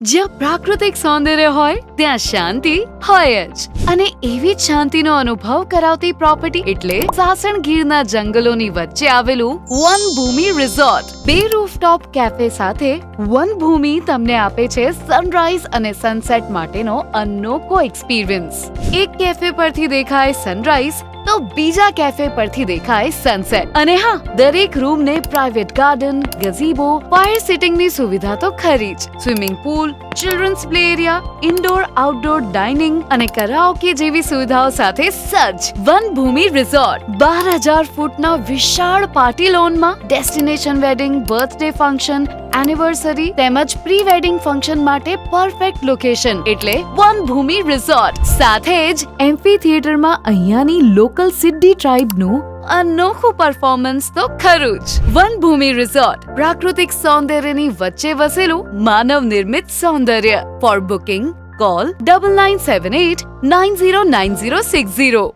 જ્યાં પ્રાકૃતિક સૌંદર્ય હોય ત્યાં શાંતિ હોય જ. અને એવી જ શાંતિનો અનુભવ કરાવતી પ્રોપર્ટી એટલે સાસણ ગીરના જંગલોની વચ્ચે આવેલું વનભૂમિ રિસોર્ટ. 2 રૂફટોપ કેફે સાથે વનભૂમિ તમને આપે છે સનરાઈઝ અને સનસેટ માટેનો અનોખો એક્સપિરિયન્સ. એક કેફે પરથી દેખાય સનરાઈઝ તો બીજા કેફે પરથી દેખાય સનસેટ. અને હા, દરેક રૂમને પ્રાઇવેટ ગાર્ડન, ગઝીબો, ફાયર સિટિંગની સુવિધા તો ખરી જ. Swimming pool, children's play area, indoor outdoor dining અને કરાઓકે જેવી સુવિધાઓ સાથે સજ્જ વનભૂમિ રિસોર્ટ 12,000 ફૂટના વિશાળ પાર્ટી લોનમાં destination wedding, birthday function, anniversary તેમજ પ્રી વેડિંગ ફંક્શન માટે પરફેક્ટ લોકેશન એટલે વનભૂમિ રિસોર્ટ. સાથે જ એમ્ફી થિયેટરમાં અહીંયાની લોકલ સિદ્દી ટ્રાઇબનું અનોખું પરફોર્મન્સ તો ખરું જ. વનભૂમિ રિસોર્ટ પ્રાકૃતિક સૌંદર્યની વચ્ચે વસેલું માનવ નિર્મિત સૌંદર્ય. For booking call 9978909060.